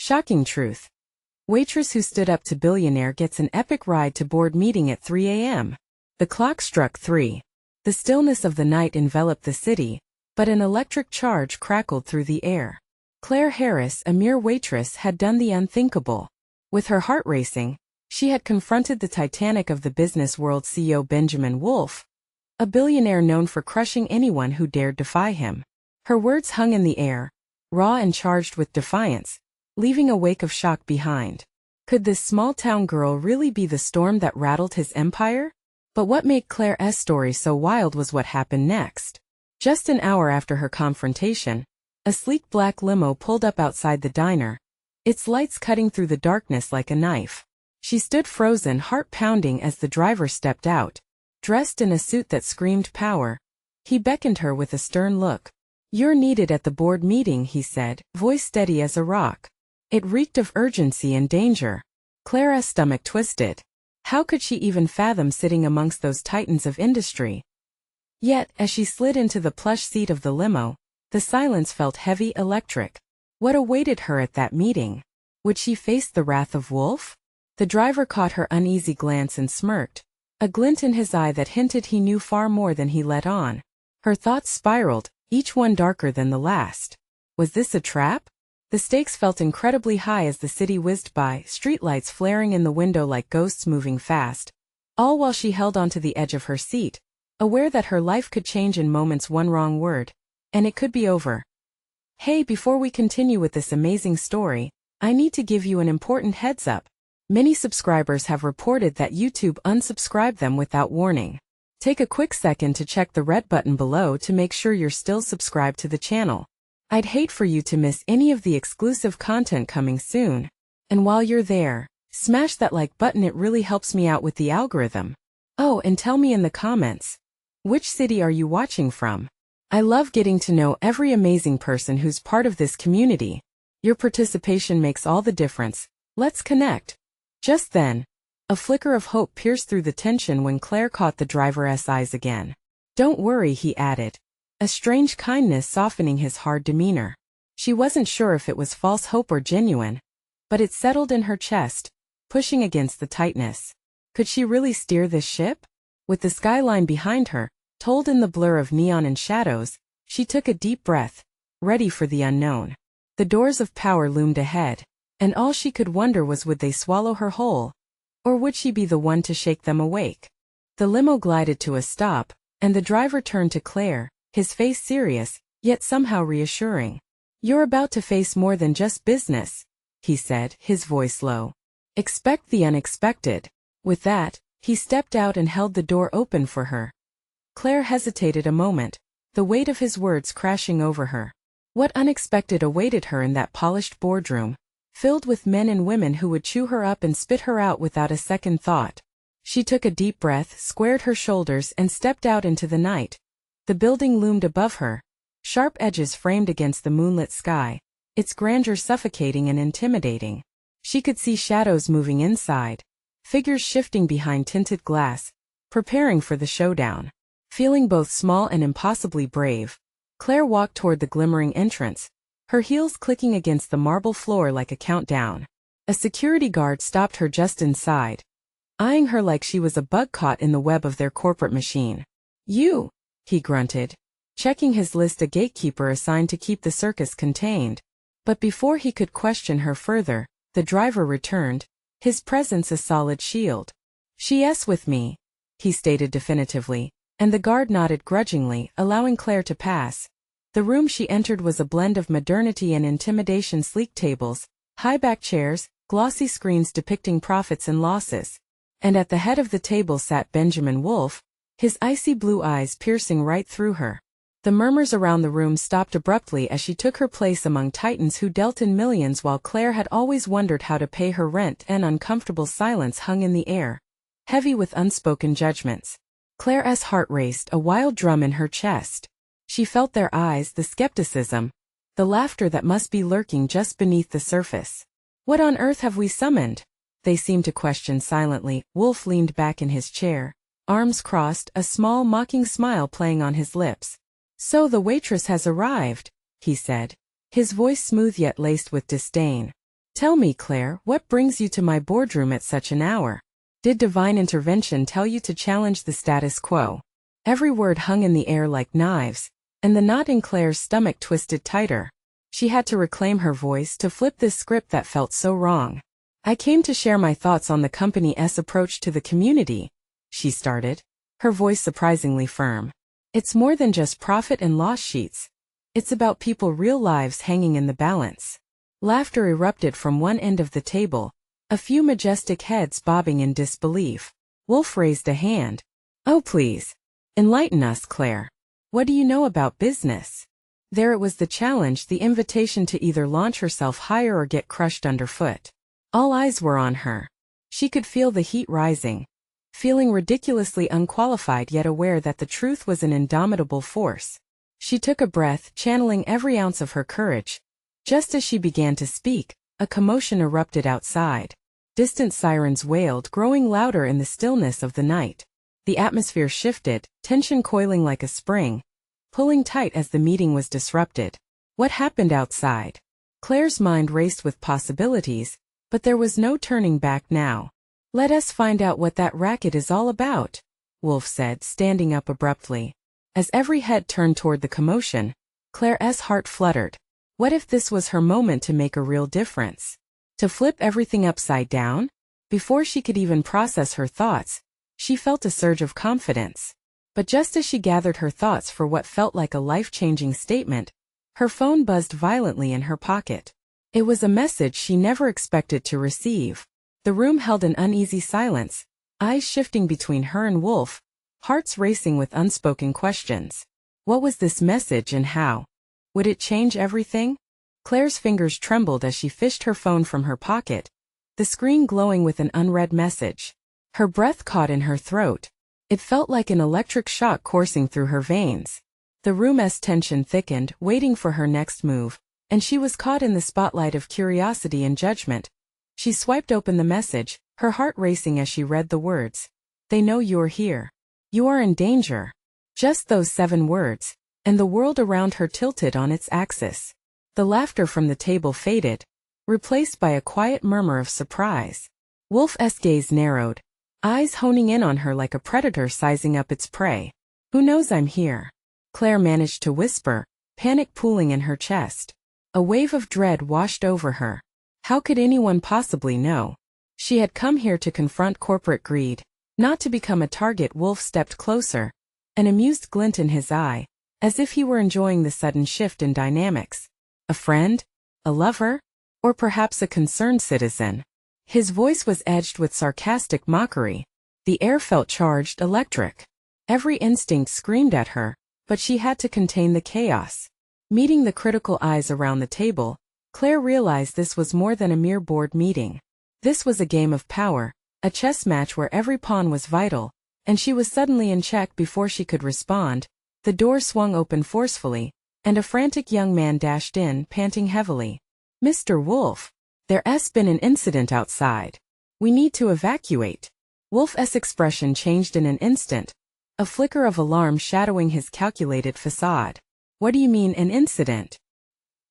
Shocking truth. Waitress who stood up to billionaire gets an epic ride to board meeting at 3 a.m. The clock struck 3. The stillness of the night enveloped the city, but an electric charge crackled through the air. Claire Harris, a mere waitress, had done the unthinkable. With her heart racing, she had confronted the Titanic of the business world CEO Benjamin Wolf, a billionaire known for crushing anyone who dared defy him. Her words hung in the air, raw and charged with defiance, leaving a wake of shock behind. Could this small-town girl really be the storm that rattled his empire? But what made Claire's story so wild was what happened next. Just an hour after her confrontation, a sleek black limo pulled up outside the diner, its lights cutting through the darkness like a knife. She stood frozen, heart pounding, as the driver stepped out, dressed in a suit that screamed power. He beckoned her with a stern look. "You're needed at the board meeting," he said, voice steady as a rock. It reeked of urgency and danger. Claire's stomach twisted. How could she even fathom sitting amongst those titans of industry? Yet, as she slid into the plush seat of the limo, the silence felt heavy, electric. What awaited her at that meeting? Would she face the wrath of Wolf? The driver caught her uneasy glance and smirked, a glint in his eye that hinted he knew far more than he let on. Her thoughts spiraled, each one darker than the last. Was this a trap? The stakes felt incredibly high as the city whizzed by, streetlights flaring in the window like ghosts moving fast, all while she held onto the edge of her seat, aware that her life could change in moments. One wrong word, and it could be over. Hey, before we continue with this amazing story, I need to give you an important heads up. Many subscribers have reported that YouTube unsubscribed them without warning. Take a quick second to check the red button below to make sure you're still subscribed to the channel. I'd hate for you to miss any of the exclusive content coming soon. And while you're there, smash that like button, it really helps me out with the algorithm. Oh, and tell me in the comments, which city are you watching from? I love getting to know every amazing person who's part of this community. Your participation makes all the difference. Let's connect. Just then, a flicker of hope pierced through the tension when Claire caught the driver's eyes again. "Don't worry," he added, a strange kindness softening his hard demeanor. She wasn't sure if it was false hope or genuine, but it settled in her chest, pushing against the tightness. Could she really steer this ship? With the skyline behind her, told in the blur of neon and shadows, she took a deep breath, ready for the unknown. The doors of power loomed ahead, and all she could wonder was, would they swallow her whole? Or would she be the one to shake them awake? The limo glided to a stop, and the driver turned to Claire, his face serious, yet somehow reassuring. "You're about to face more than just business," he said, his voice low. "Expect the unexpected." With that, he stepped out and held the door open for her. Claire hesitated a moment, the weight of his words crashing over her. What unexpected awaited her in that polished boardroom, filled with men and women who would chew her up and spit her out without a second thought? She took a deep breath, squared her shoulders, and stepped out into the night. The building loomed above her, sharp edges framed against the moonlit sky, its grandeur suffocating and intimidating. She could see shadows moving inside, figures shifting behind tinted glass, preparing for the showdown. Feeling both small and impossibly brave, Claire walked toward the glimmering entrance, her heels clicking against the marble floor like a countdown. A security guard stopped her just inside, eyeing her like she was a bug caught in the web of their corporate machine. "You," he grunted, checking his list, a gatekeeper assigned to keep the circus contained. But before he could question her further, the driver returned, his presence a solid shield. "She's with me," he stated definitively, and the guard nodded grudgingly, allowing Claire to pass. The room she entered was a blend of modernity and intimidation: sleek tables, high-back chairs, glossy screens depicting profits and losses. And at the head of the table sat Benjamin Wolf, his icy blue eyes piercing right through her. The murmurs around the room stopped abruptly as she took her place among titans who dealt in millions, while Claire had always wondered how to pay her rent. An uncomfortable silence hung in the air, heavy with unspoken judgments. Claire's heart raced, a wild drum in her chest. She felt their eyes, the skepticism, the laughter that must be lurking just beneath the surface. "What on earth have we summoned?" they seemed to question silently. Wolf leaned back in his chair, arms crossed, a small mocking smile playing on his lips. "So the waitress has arrived," he said, his voice smooth yet laced with disdain. Tell me, Claire, what brings you to my boardroom at such an hour? Did divine intervention tell you to challenge the status quo? Every word hung in the air like knives, and the knot in Claire's stomach twisted tighter. She had to reclaim her voice to flip this script that felt so wrong. I came to share my thoughts on the company's approach to the community, she started, her voice surprisingly firm. It's more than just profit and loss sheets. It's about people's real lives hanging in the balance. Laughter erupted from one end of the table, a few majestic heads bobbing in disbelief. Wolf raised a hand. Oh, please. Enlighten us, Claire. What do you know about business? There it was, the challenge, the invitation to either launch herself higher or get crushed underfoot. All eyes were on her. She could feel the heat rising. Feeling ridiculously unqualified yet aware that the truth was an indomitable force. She took a breath, channeling every ounce of her courage. Just as she began to speak, a commotion erupted outside. Distant sirens wailed, growing louder in the stillness of the night. The atmosphere shifted, tension coiling like a spring, pulling tight as the meeting was disrupted. What happened outside? Claire's mind raced with possibilities, but there was no turning back now. Let us find out what that racket is all about, Wolf said, standing up abruptly. As every head turned toward the commotion, Claire's heart fluttered. What if this was her moment to make a real difference? To flip everything upside down? Before she could even process her thoughts, she felt a surge of confidence. But just as she gathered her thoughts for what felt like a life-changing statement, her phone buzzed violently in her pocket. It was a message she never expected to receive. The room held an uneasy silence, eyes shifting between her and Wolf, hearts racing with unspoken questions. What was this message and how? Would it change everything? Claire's fingers trembled as she fished her phone from her pocket, the screen glowing with an unread message. Her breath caught in her throat. It felt like an electric shock coursing through her veins. The room's tension thickened, waiting for her next move, and she was caught in the spotlight of curiosity and judgment. She swiped open the message, her heart racing as she read the words. They know you're here. You are in danger. Just those 7 words, and the world around her tilted on its axis. The laughter from the table faded, replaced by a quiet murmur of surprise. Wolf's gaze narrowed, eyes honing in on her like a predator sizing up its prey. Who knows I'm here? Claire managed to whisper, panic pooling in her chest. A wave of dread washed over her. How could anyone possibly know? She had come here to confront corporate greed, not to become a target. Wolf stepped closer, an amused glint in his eye, as if he were enjoying the sudden shift in dynamics. A friend? A lover? Or perhaps a concerned citizen? His voice was edged with sarcastic mockery. The air felt charged, electric. Every instinct screamed at her, but she had to contain the chaos. Meeting the critical eyes around the table, Claire realized this was more than a mere board meeting. This was a game of power, a chess match where every pawn was vital, and she was suddenly in check. Before she could respond, the door swung open forcefully, and a frantic young man dashed in, panting heavily. Mr. Wolf, there's been an incident outside. We need to evacuate. Wolf's expression changed in an instant, a flicker of alarm shadowing his calculated facade. What do you mean, an incident?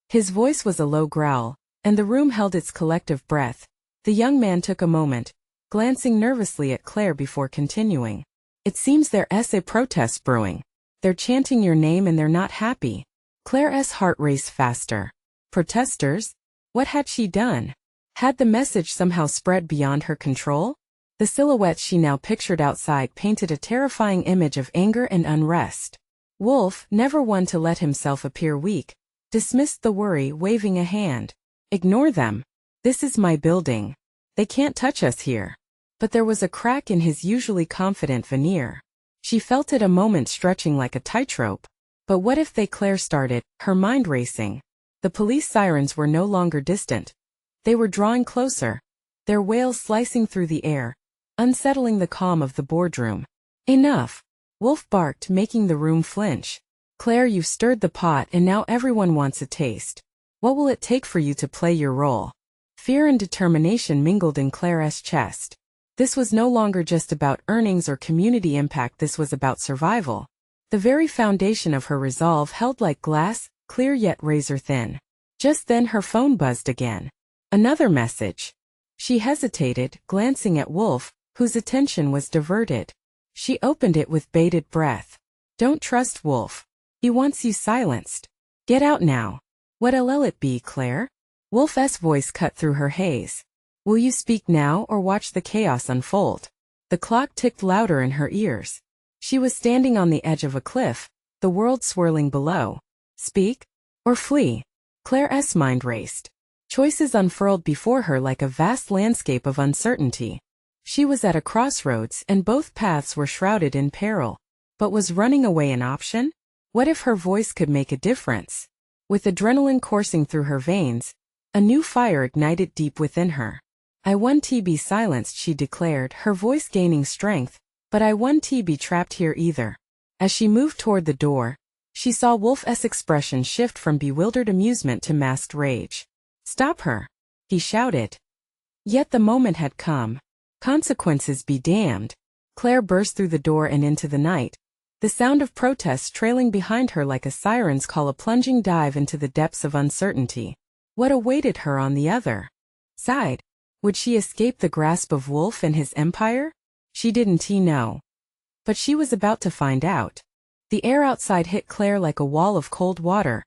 His voice was a low growl, and the room held its collective breath. The young man took a moment, glancing nervously at Claire before continuing. It seems there's a protest brewing. They're chanting your name and they're not happy. Claire's heart raced faster. Protesters? What had she done? Had the message somehow spread beyond her control? The silhouettes she now pictured outside painted a terrifying image of anger and unrest. Wolf, never one to let himself appear weak, dismissed the worry, waving a hand. Ignore them. This is my building. They can't touch us here. But there was a crack in his usually confident veneer. She felt it a moment, stretching like a tightrope. But what if they? Claire started, her mind racing. The police sirens were no longer distant. They were drawing closer, their wails slicing through the air, unsettling the calm of the boardroom. Enough! Wolf barked, making the room flinch. Claire, you've stirred the pot and now everyone wants a taste. What will it take for you to play your role? Fear and determination mingled in Claire's chest. This was no longer just about earnings or community impact, this was about survival. The very foundation of her resolve held like glass, clear yet razor thin. Just then her phone buzzed again. Another message. She hesitated, glancing at Wolf, whose attention was diverted. She opened it with bated breath. Don't trust Wolf. He wants you silenced. Get out now. What'll it be, Claire? Wolf's voice cut through her haze. Will you speak now or watch the chaos unfold? The clock ticked louder in her ears. She was standing on the edge of a cliff, the world swirling below. Speak? Or flee? Claire's mind raced. Choices unfurled before her like a vast landscape of uncertainty. She was at a crossroads and both paths were shrouded in peril. But was running away an option? What if her voice could make a difference? With adrenaline coursing through her veins, a new fire ignited deep within her. I want to be silenced, she declared, her voice gaining strength, but I want to be trapped here either. As she moved toward the door, she saw Wolf's expression shift from bewildered amusement to masked rage. Stop her, he shouted. Yet the moment had come. Consequences be damned. Claire burst through the door and into the night, the sound of protest trailing behind her like a siren's call, a plunging dive into the depths of uncertainty. What awaited her on the other side? Would she escape the grasp of Wolf and his empire? She didn't know. But she was about to find out. The air outside hit Claire like a wall of cold water,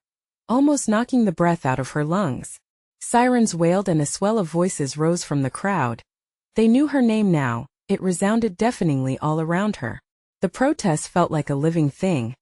almost knocking the breath out of her lungs. Sirens wailed and a swell of voices rose from the crowd. They knew her name now, it resounded deafeningly all around her. The protest felt like a living thing,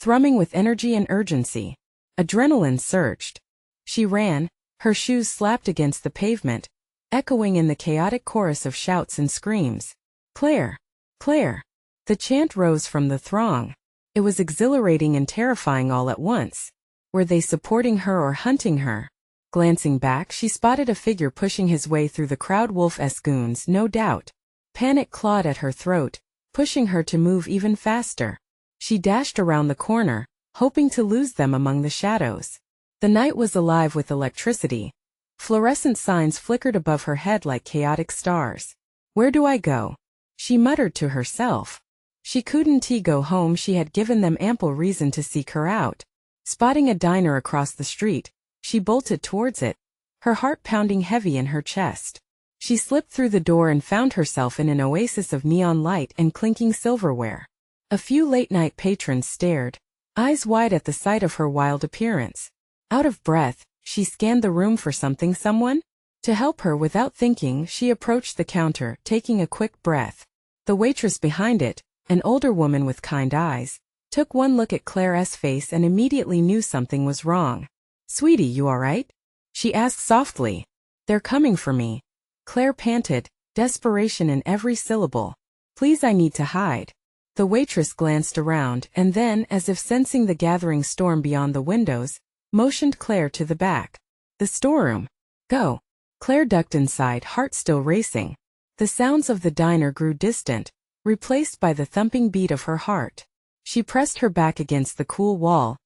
thrumming with energy and urgency. Adrenaline surged. She ran, her shoes slapped against the pavement, echoing in the chaotic chorus of shouts and screams. Claire! Claire! The chant rose from the throng. It was exhilarating and terrifying all at once. Were they supporting her or hunting her? Glancing back, she spotted a figure pushing his way through the crowd. Wolf's goons, no doubt. Panic clawed at her throat, pushing her to move even faster. She dashed around the corner, hoping to lose them among the shadows. The night was alive with electricity. Fluorescent signs flickered above her head like chaotic stars. Where do I go? She muttered to herself. She couldn't go home. She had given them ample reason to seek her out. Spotting a diner across the street, she bolted towards it, her heart pounding heavy in her chest. She slipped through the door and found herself in an oasis of neon light and clinking silverware. A few late-night patrons stared, eyes wide at the sight of her wild appearance. Out of breath, she scanned the room for someone. To help her without thinking, she approached the counter, taking a quick breath. The waitress behind it, an older woman with kind eyes, took one look at Claire's face and immediately knew something was wrong. Sweetie, you all right? She asked softly. They're coming for me. Claire panted, desperation in every syllable. Please, I need to hide. The waitress glanced around and then, as if sensing the gathering storm beyond the windows, motioned Claire to the back. The storeroom. Go. Claire ducked inside, heart still racing. The sounds of the diner grew distant, replaced by the thumping beat of her heart. She pressed her back against the cool wall,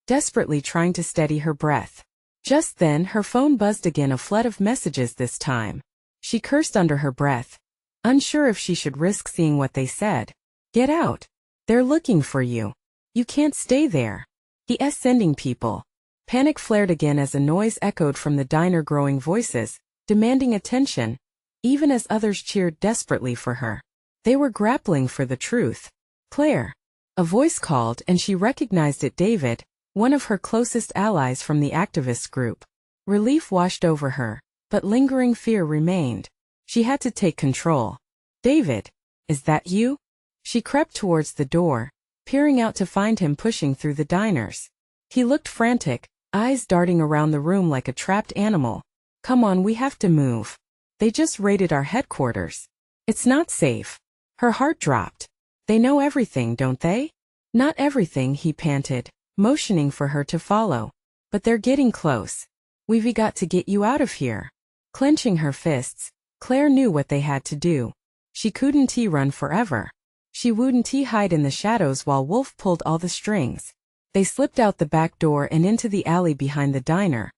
desperately trying to steady her breath. Just then her phone buzzed again, a flood of messages this time. She cursed under her breath, unsure if she should risk seeing what they said. Get out. They're looking for you. You can't stay there. He's sending people. Panic flared again as a noise echoed from the diner, growing voices, demanding attention, even as others cheered desperately for her. They were grappling for the truth. Claire. A voice called and she recognized it. David, one of her closest allies from the activist group. Relief washed over her, but lingering fear remained. She had to take control. David, is that you? She crept towards the door, peering out to find him pushing through the diners. He looked frantic, eyes darting around the room like a trapped animal. Come on, we have to move. They just raided our headquarters. It's not safe. Her heart dropped. They know everything, don't they? Not everything, he panted, motioning for her to follow. But they're getting close. We've got to get you out of here. Clenching her fists, Claire knew what they had to do. She couldn't run forever. She wouldn't hide in the shadows while Wolf pulled all the strings. They slipped out the back door and into the alley behind the diner,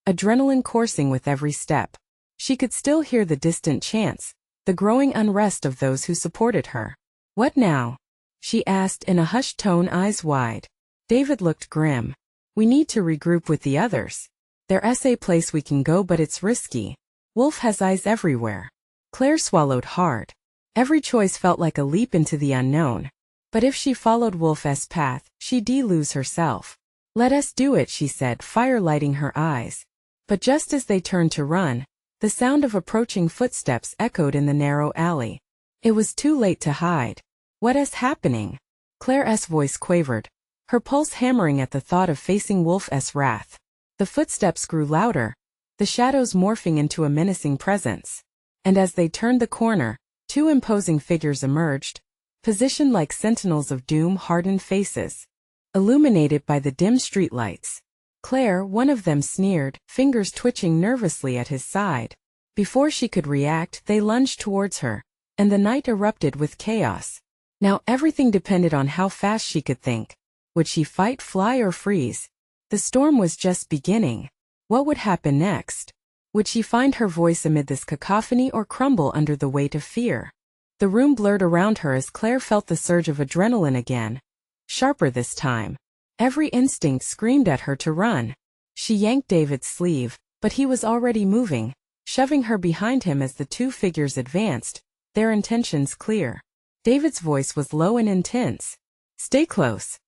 adrenaline coursing with every step. She could still hear the distant chants, the growing unrest of those who supported her. What now? She asked in a hushed tone, eyes wide. David looked grim. We need to regroup with the others. There's a place we can go, but it's risky. Wolf has eyes everywhere. Claire swallowed hard. Every choice felt like a leap into the unknown. But if she followed Wolf's path, she'd lose herself. Let us do it, she said, fire lighting her eyes. But just as they turned to run, the sound of approaching footsteps echoed in the narrow alley. It was too late to hide. What is happening? Claire's voice quavered, her pulse hammering at the thought of facing Wolf's wrath. The footsteps grew louder, the shadows morphing into a menacing presence. And as they turned the corner, two imposing figures emerged, positioned like sentinels of doom, hardened faces, illuminated by the dim streetlights. Claire, one of them, sneered, fingers twitching nervously at his side. Before she could react, they lunged towards her, and the night erupted with chaos. Now everything depended on how fast she could think. Would she fight, fly, or freeze? The storm was just beginning. What would happen next? Would she find her voice amid this cacophony or crumble under the weight of fear? The room blurred around her as Claire felt the surge of adrenaline again. Sharper this time. Every instinct screamed at her to run. She yanked David's sleeve, but he was already moving, shoving her behind him as the two figures advanced, their intentions clear. David's voice was low and intense. Stay close.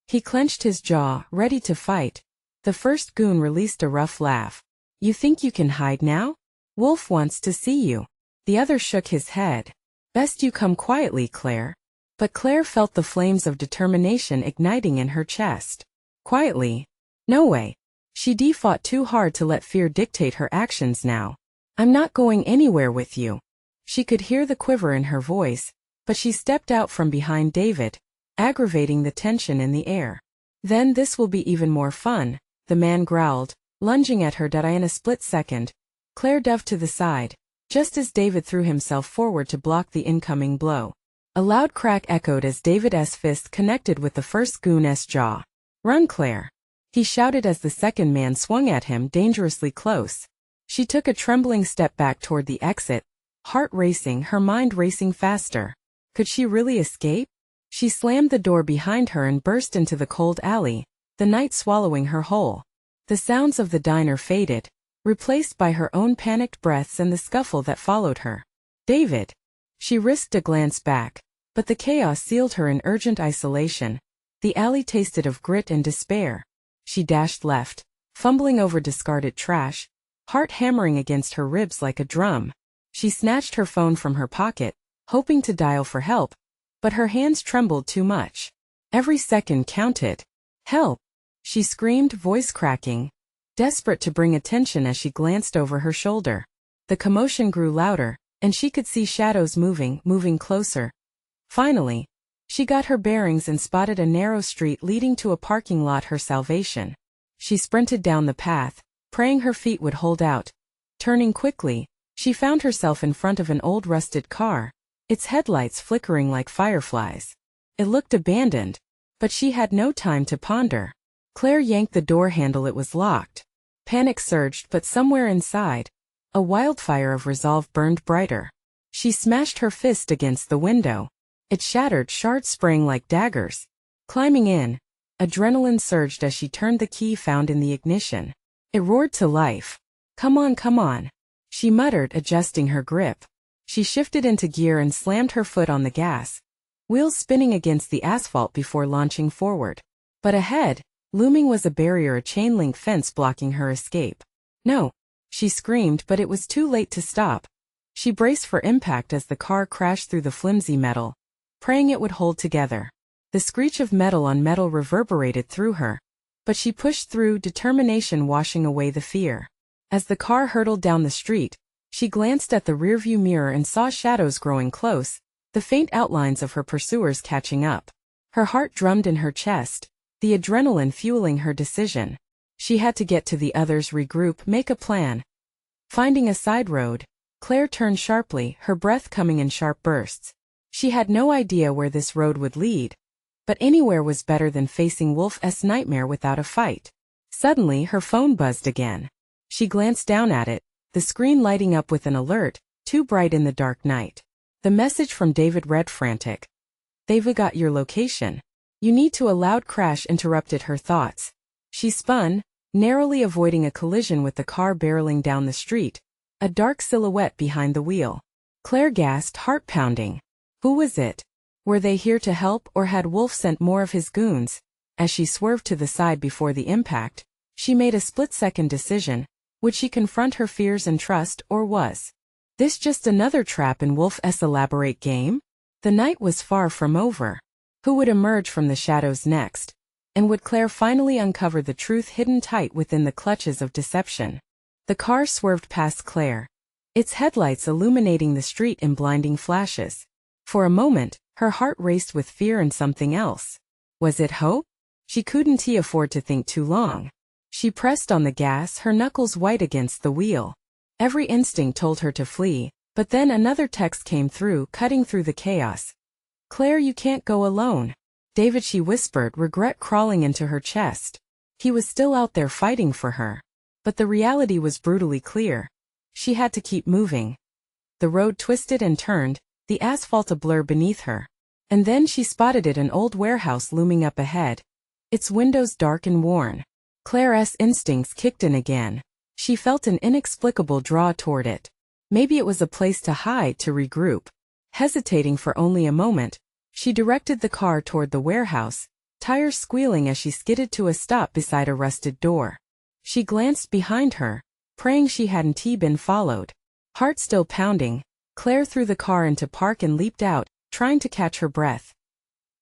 He clenched his jaw, ready to fight. The first goon released a rough laugh. You think you can hide now? Wolf wants to see you. The other shook his head. Best you come quietly, Claire. But Claire felt the flames of determination igniting in her chest. Quietly? No way. She fought too hard to let fear dictate her actions now. I'm not going anywhere with you. She could hear the quiver in her voice, but she stepped out from behind David, aggravating the tension in the air. Then this will be even more fun, the man growled, lunging at her. In a split second, Claire dove to the side, just as David threw himself forward to block the incoming blow. A loud crack echoed as David's fist connected with the first goon's jaw. Run, Claire! He shouted as the second man swung at him dangerously close. She took a trembling step back toward the exit, heart racing, her mind racing faster. Could she really escape? She slammed the door behind her and burst into the cold alley, the night swallowing her whole. The sounds of the diner faded, replaced by her own panicked breaths and the scuffle that followed her. David! She risked a glance back, but the chaos sealed her in urgent isolation. The alley tasted of grit and despair. She dashed left, fumbling over discarded trash, heart hammering against her ribs like a drum. She snatched her phone from her pocket, hoping to dial for help, but her hands trembled too much. Every second counted. Help! She screamed, voice cracking, desperate to bring attention as she glanced over her shoulder. The commotion grew louder, and she could see shadows moving closer. Finally, she got her bearings and spotted a narrow street leading to a parking lot, her salvation. She sprinted down the path, praying her feet would hold out. Turning quickly, she found herself in front of an old rusted car, its headlights flickering like fireflies. It looked abandoned, but she had no time to ponder. Claire yanked the door handle. It was locked. Panic surged, but somewhere inside, a wildfire of resolve burned brighter. She smashed her fist against the window. It shattered, shards spraying like daggers. Climbing in, adrenaline surged as she turned the key found in the ignition. It roared to life. Come on, she muttered, adjusting her grip. She shifted into gear and slammed her foot on the gas, wheels spinning against the asphalt before launching forward. But ahead, looming was a barrier, a chain-link fence blocking her escape. No! She screamed, but it was too late to stop. She braced for impact as the car crashed through the flimsy metal, praying it would hold together. The screech of metal on metal reverberated through her, but she pushed through, determination washing away the fear. As the car hurtled down the street, she glanced at the rearview mirror and saw shadows growing close, the faint outlines of her pursuers catching up. Her heart drummed in her chest, the adrenaline fueling her decision. She had to get to the others, regroup, make a plan. Finding a side road, Claire turned sharply, her breath coming in sharp bursts. She had no idea where this road would lead, but anywhere was better than facing Wolf's nightmare without a fight. Suddenly her phone buzzed again. She glanced down at it, the screen lighting up with an alert, too bright in the dark night. The message from David read, frantic. They've got your location. You need to. A loud crash interrupted her thoughts. She spun, narrowly avoiding a collision with the car barreling down the street, a dark silhouette behind the wheel. Claire gasped, heart pounding. Who was it? Were they here to help, or had Wolf sent more of his goons? As she swerved to the side before the impact, she made a split-second decision. Would she confront her fears and trust, or was this just another trap in Wolf's elaborate game? The night was far from over. Who would emerge from the shadows next? And would Claire finally uncover the truth hidden tight within the clutches of deception? The car swerved past Claire, its headlights illuminating the street in blinding flashes. For a moment, her heart raced with fear and something else. Was it hope? She couldn't afford to think too long. She pressed on the gas, her knuckles white against the wheel. Every instinct told her to flee, but then another text came through, cutting through the chaos. Claire, you can't go alone. David, she whispered, regret crawling into her chest. He was still out there fighting for her. But the reality was brutally clear. She had to keep moving. The road twisted and turned, the asphalt a blur beneath her. And then she spotted an old warehouse looming up ahead, its windows dark and worn. Claire's instincts kicked in again. She felt an inexplicable draw toward it. Maybe it was a place to hide, to regroup. Hesitating for only a moment, she directed the car toward the warehouse, tires squealing as she skidded to a stop beside a rusted door. She glanced behind her, praying she hadn't been followed. Heart still pounding, Claire threw the car into park and leaped out, trying to catch her breath.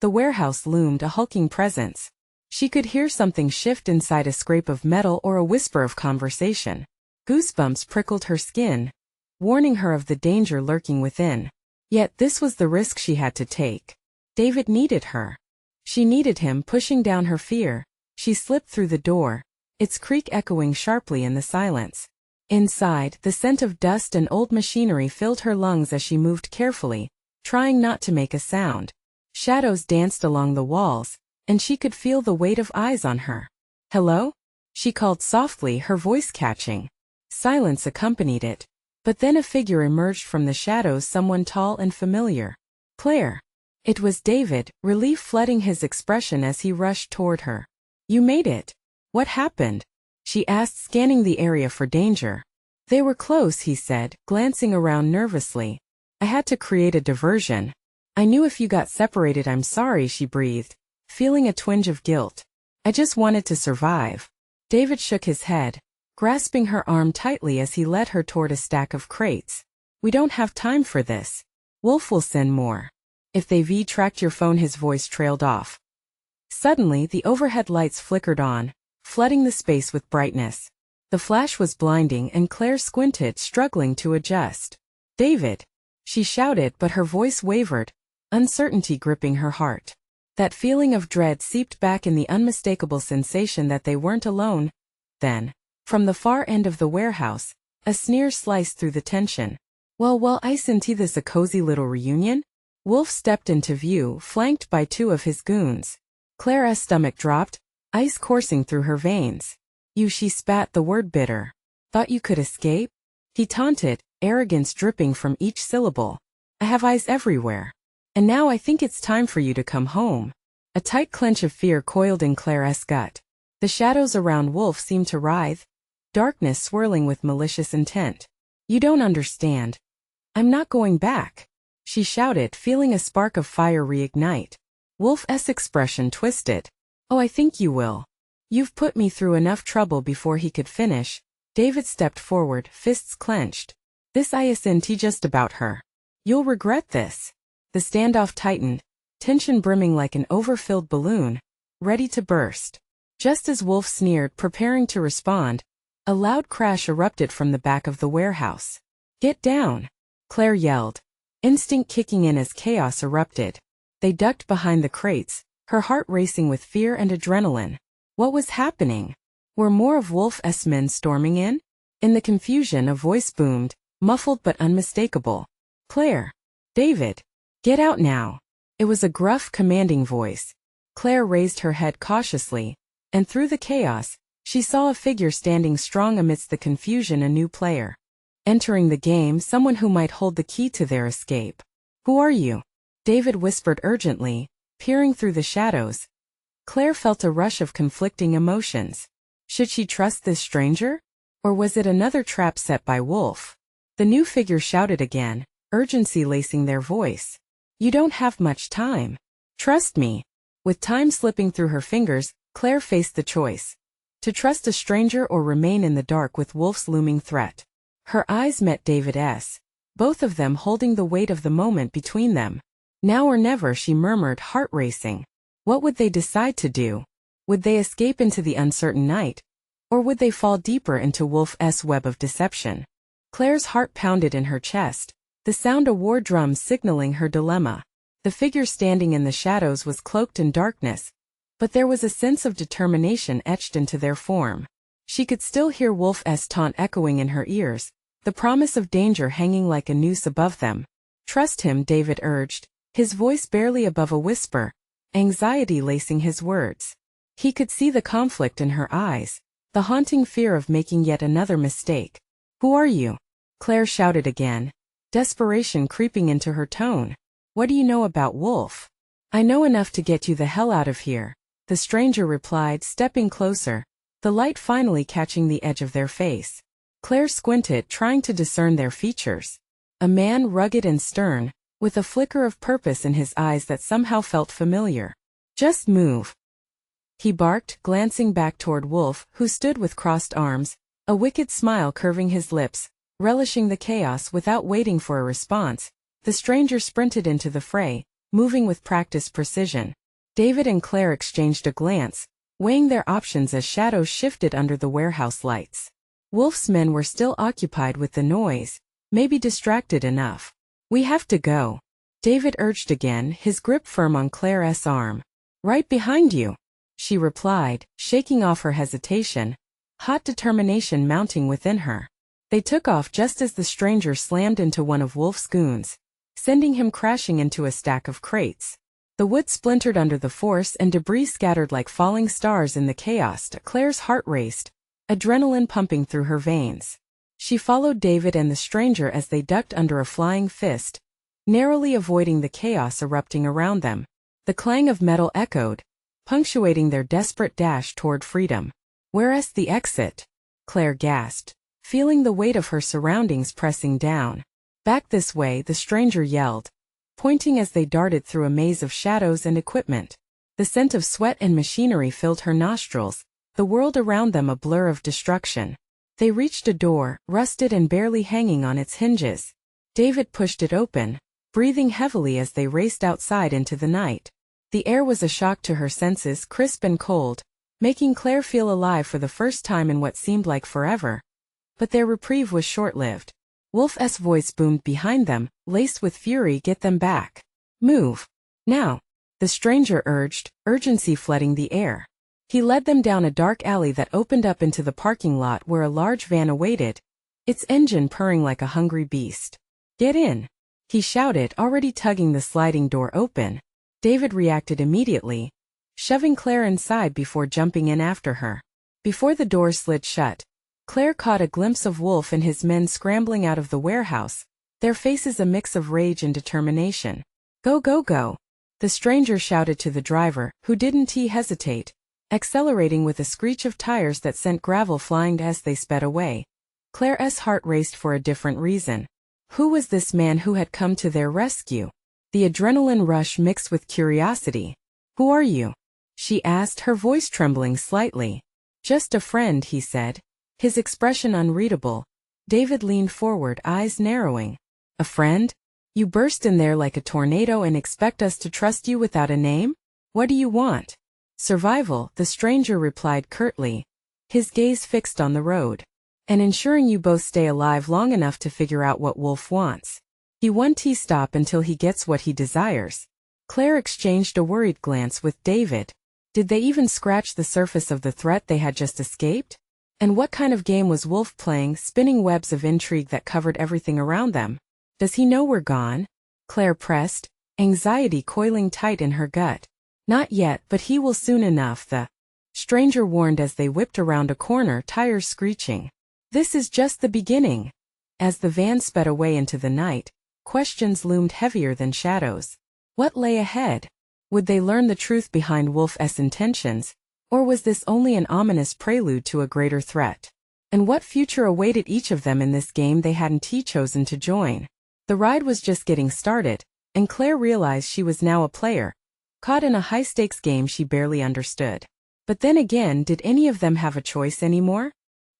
The warehouse loomed, a hulking presence. She could hear something shift inside, a scrape of metal or a whisper of conversation. Goosebumps prickled her skin, warning her of the danger lurking within. Yet this was the risk she had to take. David needed her. She needed him, pushing down her fear. She slipped through the door, its creak echoing sharply in the silence. Inside, the scent of dust and old machinery filled her lungs as she moved carefully, trying not to make a sound. Shadows danced along the walls, and she could feel the weight of eyes on her. Hello? She called softly, her voice catching. Silence accompanied it. But then a figure emerged from the shadows, someone tall and familiar. Claire. It was David, relief flooding his expression as he rushed toward her. You made it. What happened? She asked, scanning the area for danger. They were close, he said, glancing around nervously. I had to create a diversion. I knew if you got separated. I'm sorry, she breathed, feeling a twinge of guilt. I just wanted to survive. David shook his head, grasping her arm tightly as he led her toward a stack of crates. We don't have time for this. Wolf will send more. If they've tracked your phone, his voice trailed off. Suddenly, the overhead lights flickered on, flooding the space with brightness. The flash was blinding and Claire squinted, struggling to adjust. David! She shouted, but her voice wavered, uncertainty gripping her heart. That feeling of dread seeped back in the unmistakable sensation that they weren't alone. Then, from the far end of the warehouse, a sneer sliced through the tension. Well, isn't this a cozy little reunion? Wolf stepped into view, flanked by two of his goons. Claire's stomach dropped, ice coursing through her veins. She spat, the word bitter. Thought you could escape? He taunted, arrogance dripping from each syllable. I have eyes everywhere. And now I think it's time for you to come home. A tight clench of fear coiled in Claire's gut. The shadows around Wolf seemed to writhe, darkness swirling with malicious intent. You don't understand. I'm not going back, she shouted, feeling a spark of fire reignite. Wolf's expression twisted. Oh, I think you will. You've put me through enough trouble. Before he could finish, David stepped forward, fists clenched. This isn't just about her. You'll regret this. The standoff tightened, tension brimming like an overfilled balloon, ready to burst. Just as Wolf sneered, preparing to respond, a loud crash erupted from the back of the warehouse. Get down! Claire yelled, instinct kicking in as chaos erupted. They ducked behind the crates, her heart racing with fear and adrenaline. What was happening? Were more of Wolf's men storming in? In the confusion, a voice boomed, muffled but unmistakable. Claire! David! Get out now! It was a gruff, commanding voice. Claire raised her head cautiously, and through the chaos, she saw a figure standing strong amidst the confusion, a new player. Entering the game, someone who might hold the key to their escape. Who are you? David whispered urgently, peering through the shadows. Claire felt a rush of conflicting emotions. Should she trust this stranger? Or was it another trap set by Wolf? The new figure shouted again, urgency lacing their voice. You don't have much time. Trust me. With time slipping through her fingers, Claire faced the choice. To trust a stranger or remain in the dark with Wolf's looming threat. Her eyes met David's, both of them holding the weight of the moment between them. Now or never, she murmured, heart racing. What would they decide to do? Would they escape into the uncertain night? Or would they fall deeper into Wolf's web of deception? Claire's heart pounded in her chest, the sound of war drums signaling her dilemma. The figure standing in the shadows was cloaked in darkness, but there was a sense of determination etched into their form. She could still hear Wolf's taunt echoing in her ears, the promise of danger hanging like a noose above them. Trust him, David urged, his voice barely above a whisper, anxiety lacing his words. He could see the conflict in her eyes, the haunting fear of making yet another mistake. Who are you? Claire shouted again, desperation creeping into her tone. What do you know about Wolf? I know enough to get you the hell out of here, the stranger replied, stepping closer, the light finally catching the edge of their face. Claire squinted, trying to discern their features. A man rugged and stern, with a flicker of purpose in his eyes that somehow felt familiar. Just move, he barked, glancing back toward Wolf, who stood with crossed arms, a wicked smile curving his lips, relishing the chaos. Without waiting for a response, the stranger sprinted into the fray, moving with practiced precision. David and Claire exchanged a glance, weighing their options as shadows shifted under the warehouse lights. Wolf's men were still occupied with the noise, maybe distracted enough. We have to go, David urged again, his grip firm on Claire's arm. Right behind you, she replied, shaking off her hesitation, hot determination mounting within her. They took off just as the stranger slammed into one of Wolf's goons, sending him crashing into a stack of crates. The wood splintered under the force and debris scattered like falling stars in the chaos. Claire's heart raced, adrenaline pumping through her veins. She followed David and the stranger as they ducked under a flying fist, narrowly avoiding the chaos erupting around them. The clang of metal echoed, punctuating their desperate dash toward freedom. Where's the exit? Claire gasped, feeling the weight of her surroundings pressing down. Back this way, the stranger yelled, pointing as they darted through a maze of shadows and equipment. The scent of sweat and machinery filled her nostrils, the world around them a blur of destruction. They reached a door, rusted and barely hanging on its hinges. David pushed it open, breathing heavily as they raced outside into the night. The air was a shock to her senses, crisp and cold, making Claire feel alive for the first time in what seemed like forever. But their reprieve was short-lived. Wolf's voice boomed behind them, laced with fury. Get them back. Move. Now, the stranger urged, urgency flooding the air. He led them down a dark alley that opened up into the parking lot where a large van awaited, its engine purring like a hungry beast. Get in, he shouted, already tugging the sliding door open. David reacted immediately, shoving Claire inside before jumping in after her. Before the door slid shut, Claire caught a glimpse of Wolf and his men scrambling out of the warehouse, their faces a mix of rage and determination. Go, go, go, the stranger shouted to the driver, who didn't hesitate, accelerating with a screech of tires that sent gravel flying as they sped away. Claire's heart raced for a different reason. Who was this man who had come to their rescue? The adrenaline rush mixed with curiosity. Who are you? She asked, her voice trembling slightly. Just a friend, he said, his expression unreadable. David leaned forward, eyes narrowing. A friend? You burst in there like a tornado and expect us to trust you without a name? What do you want? Survival, the stranger replied curtly, his gaze fixed on the road. And ensuring you both stay alive long enough to figure out what Wolf wants. He won't stop until he gets what he desires. Claire exchanged a worried glance with David. Did they even scratch the surface of the threat they had just escaped? And what kind of game was Wolf playing, spinning webs of intrigue that covered everything around them? Does he know we're gone? Claire pressed, anxiety coiling tight in her gut. Not yet, but he will soon enough, the stranger warned as they whipped around a corner, tires screeching. This is just the beginning. As the van sped away into the night, questions loomed heavier than shadows. What lay ahead? Would they learn the truth behind Wolf's intentions, or was this only an ominous prelude to a greater threat? And what future awaited each of them in this game they hadn't chosen to join? The ride was just getting started, and Claire realized she was now a player, caught in a high-stakes game she barely understood. But then again, did any of them have a choice anymore?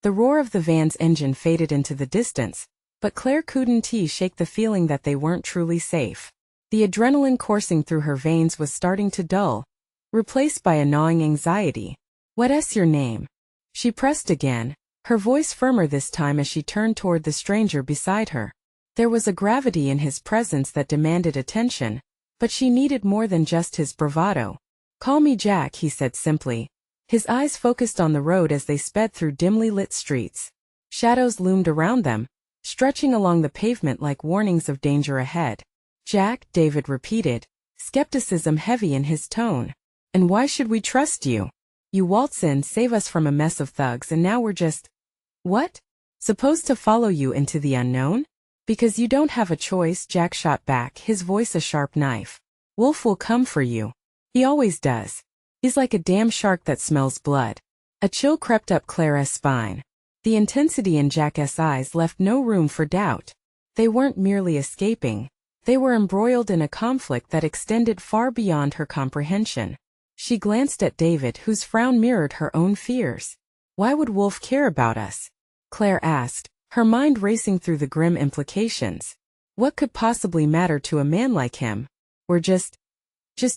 The roar of the van's engine faded into the distance, but Claire couldn't shake the feeling that they weren't truly safe. The adrenaline coursing through her veins was starting to dull, replaced by a gnawing anxiety. "What's your name?" She pressed again, her voice firmer this time as she turned toward the stranger beside her. There was a gravity in his presence that demanded attention, but she needed more than just his bravado. "Call me Jack," he said simply. His eyes focused on the road as they sped through dimly lit streets. Shadows loomed around them, stretching along the pavement like warnings of danger ahead. "Jack," David repeated, skepticism heavy in his tone. "And why should we trust you? You waltz in, save us from a mess of thugs, and now we're just... what? Supposed to follow you into the unknown? Because you don't have a choice," Jack shot back, his voice a sharp knife. "Wolf will come for you. He always does. He's like a damn shark that smells blood." A chill crept up Claire's spine. The intensity in Jack's eyes left no room for doubt. They weren't merely escaping. They were embroiled in a conflict that extended far beyond her comprehension. She glanced at David, whose frown mirrored her own fears. "Why would Wolf care about us?" Claire asked, her mind racing through the grim implications. What could possibly matter to a man like him? We're just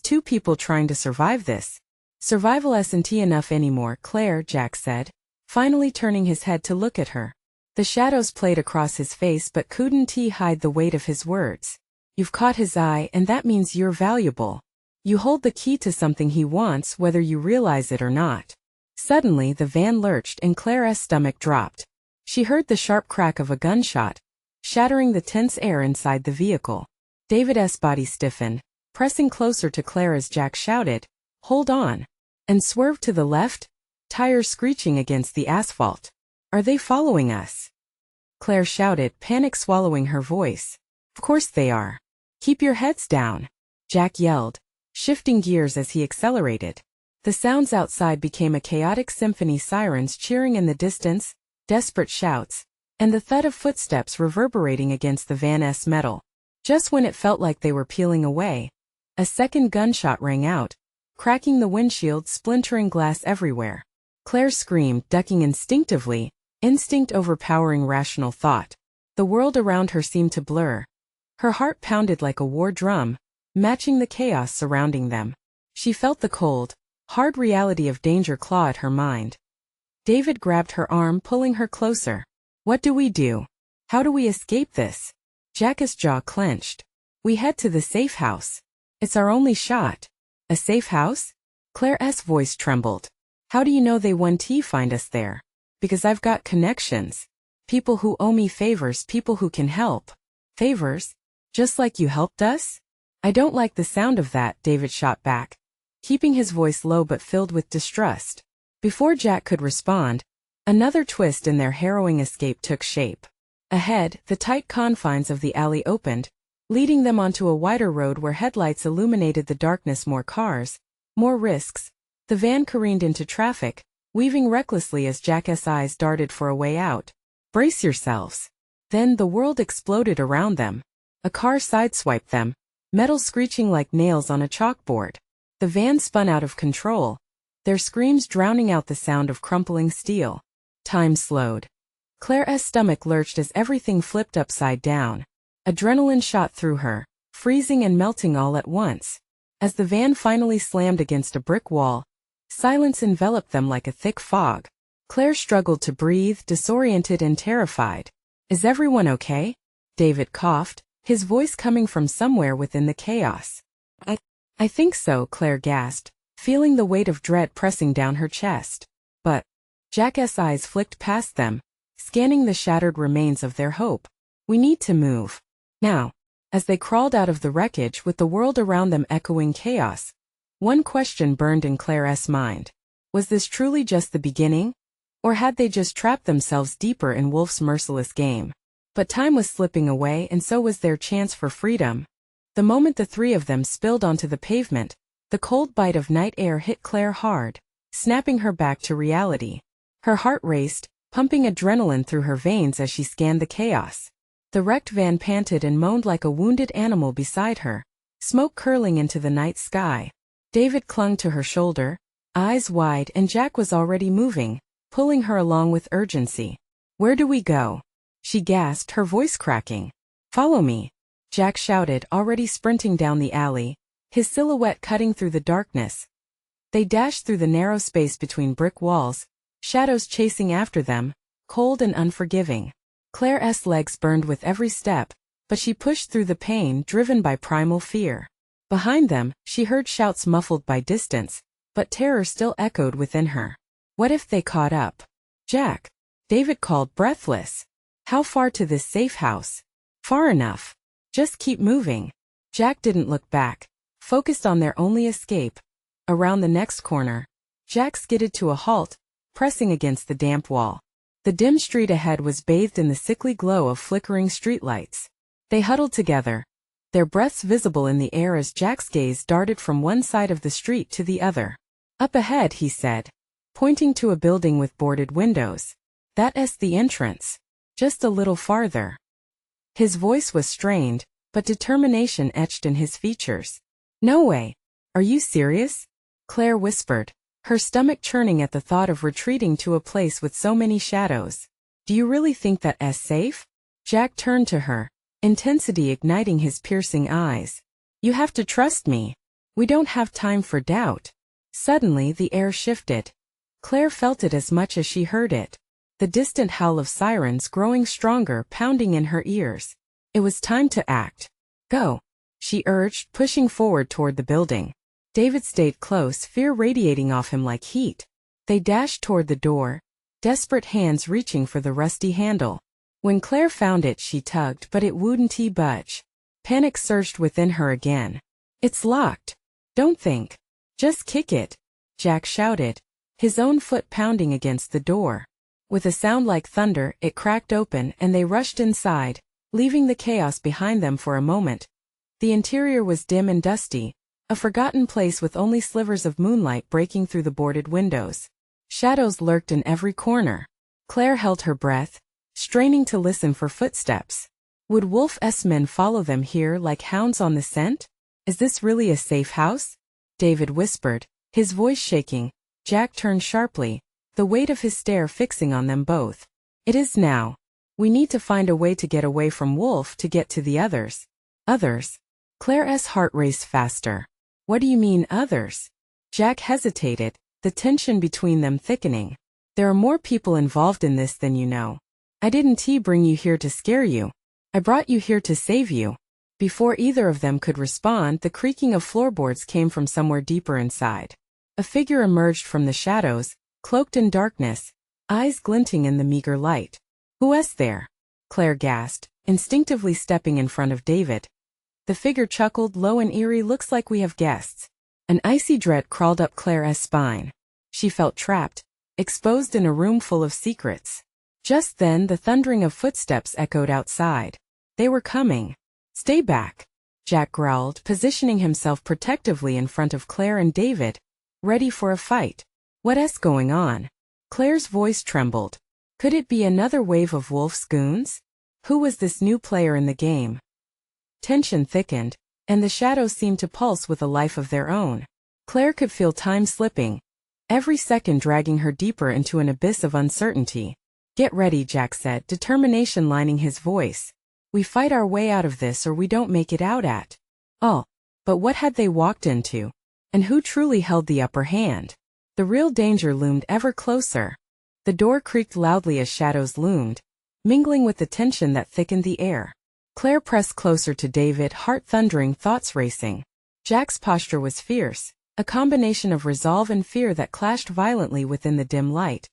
two people trying to survive this. "Survival isn't enough anymore, Claire," Jack said, finally turning his head to look at her. The shadows played across his face but couldn't hide the weight of his words. "You've caught his eye, and that means you're valuable. You hold the key to something he wants, whether you realize it or not." Suddenly the van lurched and Claire's stomach dropped. She heard the sharp crack of a gunshot, shattering the tense air inside the vehicle. David's body stiffened, pressing closer to Claire as Jack shouted, "Hold on," and swerved to the left, tires screeching against the asphalt. "Are they following us?" Claire shouted, panic swallowing her voice. "Of course they are. Keep your heads down," Jack yelled, shifting gears as he accelerated. The sounds outside became a chaotic symphony, sirens cheering in the distance, desperate shouts, and the thud of footsteps reverberating against the van's metal. Just when it felt like they were peeling away, a second gunshot rang out, cracking the windshield, splintering glass everywhere. Claire screamed, ducking instinctively, instinct overpowering rational thought. The world around her seemed to blur. Her heart pounded like a war drum, matching the chaos surrounding them. She felt the cold, hard reality of danger claw at her mind. David grabbed her arm, pulling her closer. "What do we do? How do we escape this?" Jack's jaw clenched. "We head to the safe house. It's our only shot." "A safe house?" Claire's voice trembled. "How do you know they won't find us there?" "Because I've got connections. People who owe me favors, people who can help." "Favors? Just like you helped us?" "I don't like the sound of that," David shot back, keeping his voice low but filled with distrust. Before Jack could respond, another twist in their harrowing escape took shape. Ahead, the tight confines of the alley opened, leading them onto a wider road where headlights illuminated the darkness. More cars, more risks. The van careened into traffic, weaving recklessly as Jack's eyes darted for a way out. "Brace yourselves." Then the world exploded around them. A car sideswiped them, metal screeching like nails on a chalkboard. The van spun out of control, their screams drowning out the sound of crumpling steel. Time slowed. Claire's stomach lurched as everything flipped upside down. Adrenaline shot through her, freezing and melting all at once. As the van finally slammed against a brick wall, silence enveloped them like a thick fog. Claire struggled to breathe, disoriented and terrified. "Is everyone okay?" David coughed, his voice coming from somewhere within the chaos. I think so," Claire gasped, feeling the weight of dread pressing down her chest. But Jack's eyes flicked past them, scanning the shattered remains of their hope. "We need to move. Now." As they crawled out of the wreckage with the world around them echoing chaos, one question burned in Claire's mind. Was this truly just the beginning? Or had they just trapped themselves deeper in Wolf's merciless game? But time was slipping away, and so was their chance for freedom. The moment the three of them spilled onto the pavement, the cold bite of night air hit Claire hard, snapping her back to reality. Her heart raced, pumping adrenaline through her veins as she scanned the chaos. The wrecked van panted and moaned like a wounded animal beside her, smoke curling into the night sky. David clung to her shoulder, eyes wide, and Jack was already moving, pulling her along with urgency. "Where do we go?" she gasped, her voice cracking. "Follow me," Jack shouted, already sprinting down the alley, his silhouette cutting through the darkness. They dashed through the narrow space between brick walls, shadows chasing after them, cold and unforgiving. Claire's legs burned with every step, but she pushed through the pain, driven by primal fear. Behind them, she heard shouts muffled by distance, but terror still echoed within her. What if they caught up? "Jack," David called, breathless. "How far to this safe house?" "Far enough. Just keep moving." Jack didn't look back, focused on their only escape. Around the next corner, Jack skidded to a halt, pressing against the damp wall. The dim street ahead was bathed in the sickly glow of flickering streetlights. They huddled together, their breaths visible in the air as Jack's gaze darted from one side of the street to the other. "Up ahead," he said, pointing to a building with boarded windows. "That's the entrance. Just a little farther." His voice was strained, but determination etched in his features. "No way. Are you serious?" Claire whispered, her stomach churning at the thought of retreating to a place with so many shadows. "Do you really think that's safe?" Jack turned to her, intensity igniting his piercing eyes. "You have to trust me. We don't have time for doubt." Suddenly the air shifted. Claire felt it as much as she heard it. The distant howl of sirens growing stronger, pounding in her ears. It was time to act. "Go," she urged, pushing forward toward the building. David stayed close, fear radiating off him like heat. They dashed toward the door, desperate hands reaching for the rusty handle. When Claire found it, she tugged, but it wouldn't budge. Panic surged within her again. "It's locked. Don't think. Just kick it," Jack shouted, his own foot pounding against the door. With a sound like thunder, it cracked open and they rushed inside, leaving the chaos behind them for a moment. The interior was dim and dusty, a forgotten place with only slivers of moonlight breaking through the boarded windows. Shadows lurked in every corner. Claire held her breath, straining to listen for footsteps. Would Wolf's men follow them here like hounds on the scent? "Is this really a safe house?" David whispered, his voice shaking. Jack turned sharply, the weight of his stare fixing on them both. "It is now. We need to find a way to get away from Wolf to get to the others." "Others?" Claire's heart raced faster. "What do you mean, others?" Jack hesitated, the tension between them thickening. "There are more people involved in this than you know. I didn't bring you here to scare you. I brought you here to save you." Before either of them could respond, the creaking of floorboards came from somewhere deeper inside. A figure emerged from the shadows, cloaked in darkness, eyes glinting in the meager light. "Who's there?" Claire gasped, instinctively stepping in front of David. The figure chuckled, low and eerie. "Looks like we have guests." An icy dread crawled up Claire's spine. She felt trapped, exposed in a room full of secrets. Just then the thundering of footsteps echoed outside. They were coming. "Stay back," Jack growled, positioning himself protectively in front of Claire and David, ready for a fight. "What's going on?" Claire's voice trembled. Could it be another wave of Wolf's goons? Who was this new player in the game? Tension thickened, and the shadows seemed to pulse with a life of their own. Claire could feel time slipping, every second dragging her deeper into an abyss of uncertainty. "Get ready," Jack said, determination lining his voice. "We fight our way out of this or we don't make it out at all." But what had they walked into? And who truly held the upper hand? The real danger loomed ever closer. The door creaked loudly as shadows loomed, mingling with the tension that thickened the air. Claire pressed closer to David, heart thundering, thoughts racing. Jack's posture was fierce, a combination of resolve and fear that clashed violently within the dim light.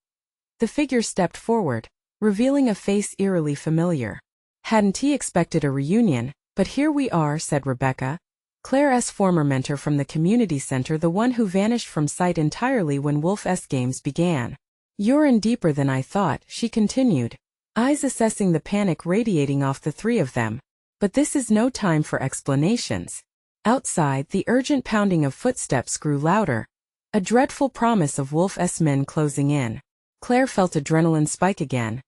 The figure stepped forward, revealing a face eerily familiar. Hadn't he expected a reunion? "But here we are," said Rebecca, Claire's former mentor from the community center, the one who vanished from sight entirely when Wolf's games began. "You're in deeper than I thought," she continued, eyes assessing the panic radiating off the three of them. "But this is no time for explanations." Outside, the urgent pounding of footsteps grew louder, a dreadful promise of Wolf's men closing in. Claire felt adrenaline spike again,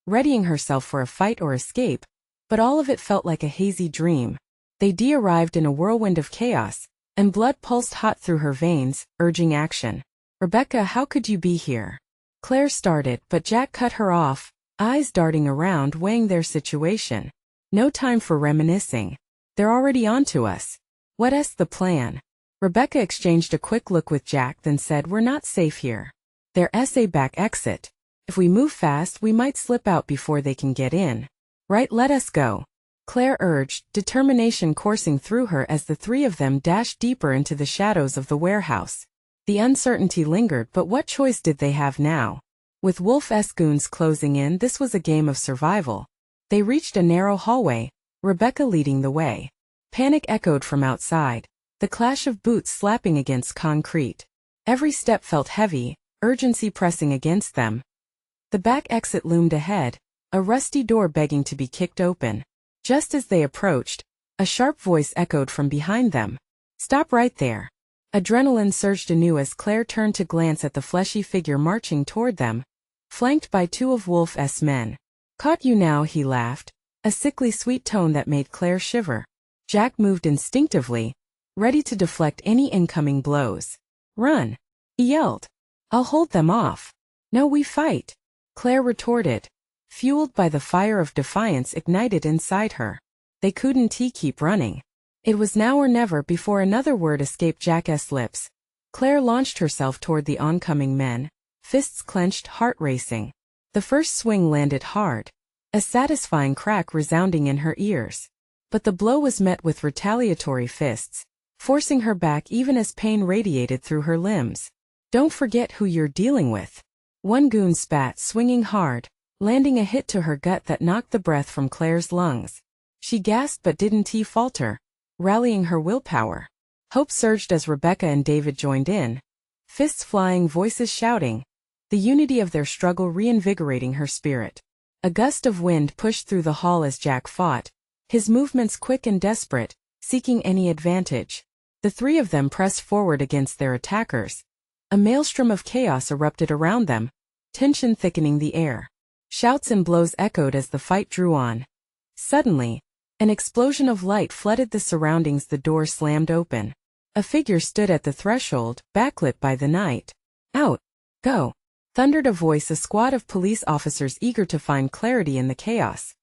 readying herself for a fight or escape, but all of it felt like a hazy dream. They arrived in a whirlwind of chaos, and blood pulsed hot through her veins, urging action. "Rebecca, how could you be here?" Claire started, but Jack cut her off, eyes darting around weighing their situation. "No time for reminiscing. They're already onto us. What's the plan?" Rebecca exchanged a quick look with Jack, then said, "We're not safe here. There's a back exit. If we move fast, we might slip out before they can get in. Right, let us go," Claire urged, determination coursing through her as the three of them dashed deeper into the shadows of the warehouse. The uncertainty lingered, but what choice did they have now? With Wolf's goons closing in, this was a game of survival. They reached a narrow hallway, Rebecca leading the way. Panic echoed from outside, the clash of boots slapping against concrete. Every step felt heavy, urgency pressing against them. The back exit loomed ahead, a rusty door begging to be kicked open. Just as they approached, a sharp voice echoed from behind them. "Stop right there." Adrenaline surged anew as Claire turned to glance at the fleshy figure marching toward them, flanked by two of Wolf's men. "Caught you now," he laughed, a sickly sweet tone that made Claire shiver. Jack moved instinctively, ready to deflect any incoming blows. "Run," he yelled. "I'll hold them off." "No, we fight," Claire retorted, fueled by the fire of defiance ignited inside her. They couldn't keep running. It was now or never before another word escaped Jack's lips. Claire launched herself toward the oncoming men, fists clenched, heart racing. The first swing landed hard, a satisfying crack resounding in her ears. But the blow was met with retaliatory fists, forcing her back even as pain radiated through her limbs. "Don't forget who you're dealing with," one goon spat, swinging hard, landing a hit to her gut that knocked the breath from Claire's lungs. She gasped but didn't falter, rallying her willpower. Hope surged as Rebecca and David joined in, fists flying, voices shouting, the unity of their struggle reinvigorating her spirit. A gust of wind pushed through the hall as Jack fought, his movements quick and desperate, seeking any advantage. The three of them pressed forward against their attackers. A maelstrom of chaos erupted around them, tension thickening the air. Shouts and blows echoed as the fight drew on. Suddenly, an explosion of light flooded the surroundings. The door slammed open. A figure stood at the threshold, backlit by the night. "Out! Go!" thundered a voice, a squad of police officers eager to find clarity in the chaos.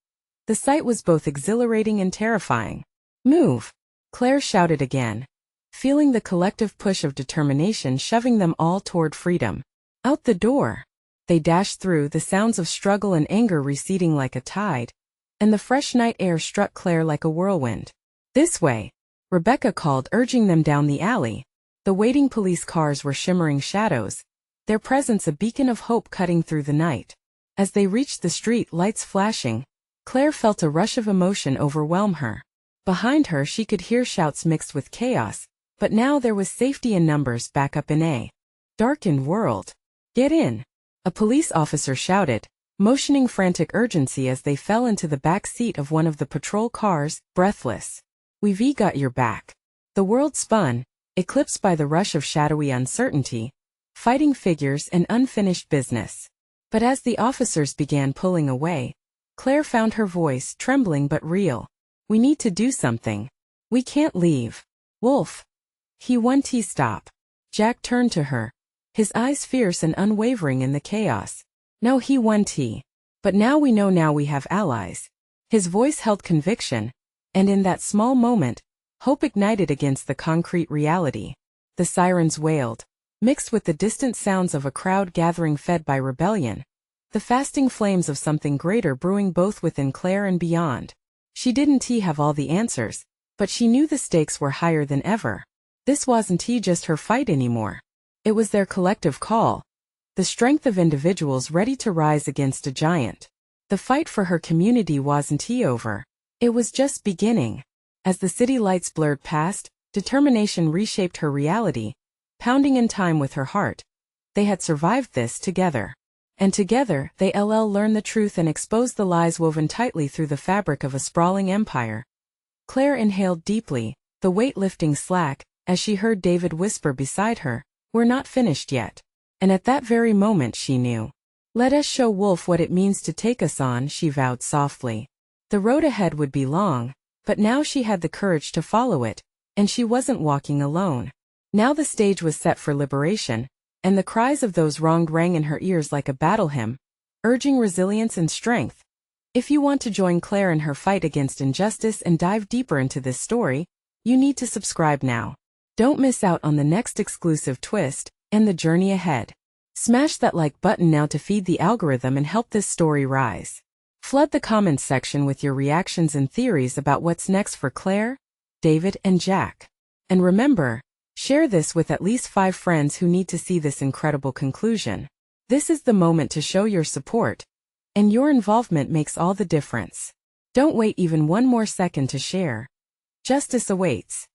The sight was both exhilarating and terrifying. "Move!" Claire shouted again, feeling the collective push of determination shoving them all toward freedom. Out the door! They dashed through, the sounds of struggle and anger receding like a tide, and the fresh night air struck Claire like a whirlwind. "This way!" Rebecca called, urging them down the alley. The waiting police cars were shimmering shadows, their presence a beacon of hope cutting through the night. As they reached the street, lights flashing, Claire felt a rush of emotion overwhelm her. Behind her she could hear shouts mixed with chaos, but now there was safety in numbers back up in a darkened world. "Get in!" a police officer shouted, motioning frantic urgency as they fell into the back seat of one of the patrol cars, breathless. "We've got your back." The world spun, eclipsed by the rush of shadowy uncertainty, fighting figures and unfinished business. But as the officers began pulling away, Claire found her voice, trembling but real. "We need to do something. We can't leave. Wolf." "He won't stop." Jack turned to her, his eyes fierce and unwavering in the chaos. "No, he won't. But now we know, now we have allies." His voice held conviction, and in that small moment, hope ignited against the concrete reality. The sirens wailed, mixed with the distant sounds of a crowd gathering fed by rebellion. The fasting flames of something greater brewing both within Claire and beyond. She didn't have all the answers, but she knew the stakes were higher than ever. This wasn't just her fight anymore. It was their collective call. The strength of individuals ready to rise against a giant. The fight for her community wasn't over. It was just beginning. As the city lights blurred past, determination reshaped her reality, pounding in time with her heart. They had survived this together. And together, they learned the truth and exposed the lies woven tightly through the fabric of a sprawling empire. Claire inhaled deeply, the weight lifting slack, as she heard David whisper beside her, "We're not finished yet." And at that very moment she knew, Let us show Wolf what it means to take us on, she vowed softly. The road ahead would be long, but now she had the courage to follow it, and she wasn't walking alone. Now the stage was set for liberation, and the cries of those wronged rang in her ears like a battle hymn, urging resilience and strength. If you want to join Claire in her fight against injustice and dive deeper into this story, you need to subscribe now. Don't miss out on the next exclusive twist and the journey ahead. Smash that like button now to feed the algorithm and help this story rise. Flood the comments section with your reactions and theories about what's next for Claire, David, and Jack. And remember, share this with at least 5 friends who need to see this incredible conclusion. This is the moment to show your support, and your involvement makes all the difference. Don't wait even one more second to share. Justice awaits.